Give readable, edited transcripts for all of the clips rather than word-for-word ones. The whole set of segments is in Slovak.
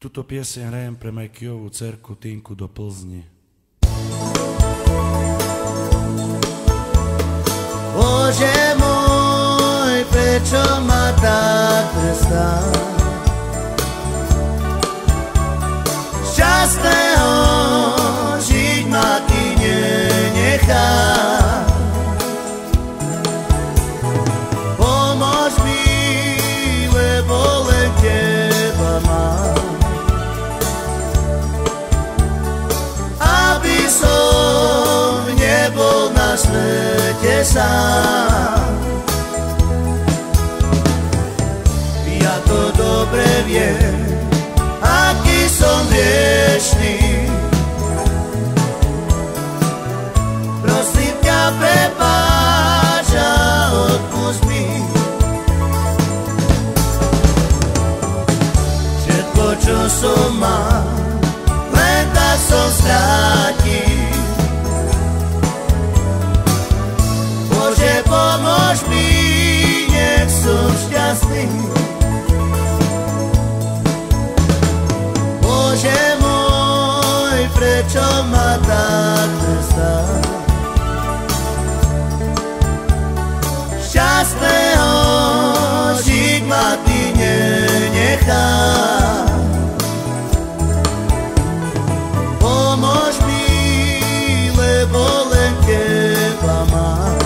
Tuto pieseň hrajem pre Majkyovú dcerku Tinku do Plzni. Bože môj, prečo ma tak trestáš? Šťastného žiť ma ty nenecháš. Pomôž mi, lebo len teba mám, aby som nebol na svete sám. Ja to dobre viem, aký som hriešný. Prosím ťa, prepáč a odpusť mi. Všetko, čo som mal, len tak som strátil. Bože, pomôž mi, nech som šťastný. Bože môj, prečo ma tak trestáš? Šťastného žiť ma ty nenecháš. Pomôž mi, lebo len teba mám,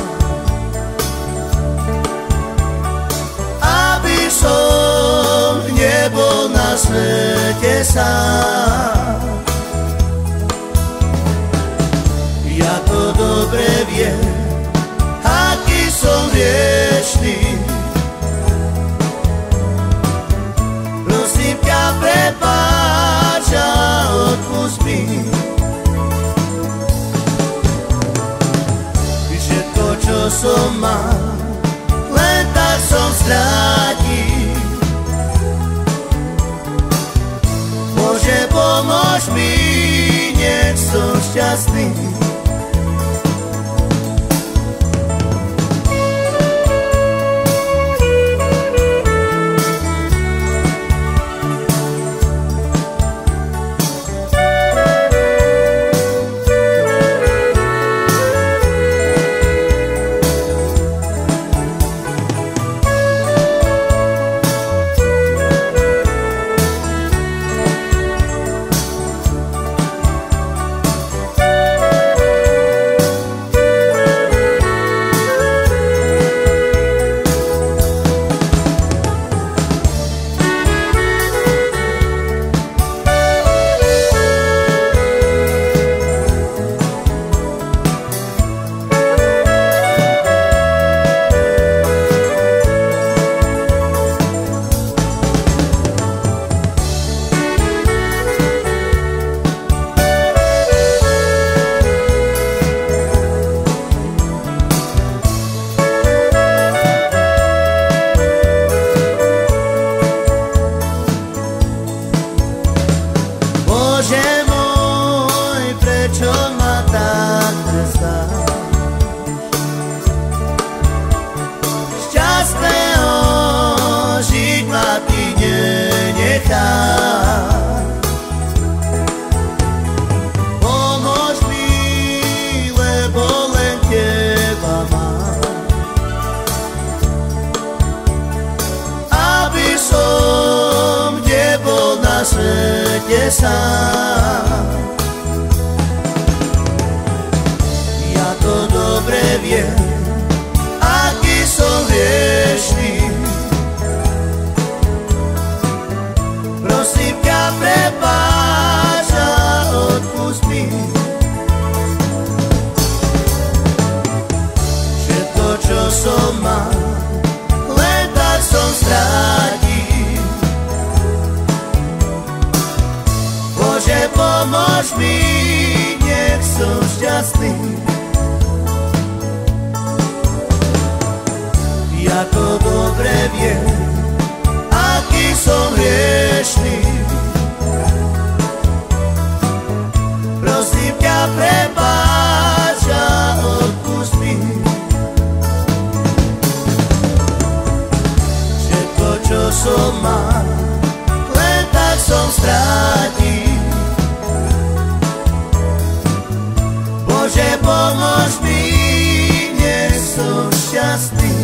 aby som nebol na svete sám. Ja to dobre viem, aký som hriešný. Prosím ťa, prepáč a odpusť mi. Všetko, čo som mal, len tak som strátil. Bože, pomôž mi, nech som šťastný. Pomôž mi, lebo len teba mám, aby som nebol na svete sám. Ja to dobre viem, aký som hriešný. Prosím ťa, prepáč a odpusť mi. Všetko, čo som mal, len tak som strátil. Bože, pomôž mi, nech som šťastný. Ja to dobre viem, aký som hriešný. Prosím ťa, prepáč a odpusť mi. Všetko, čo som mal, len tak som strátil. Bože, pomôž mi, nie som šťastný.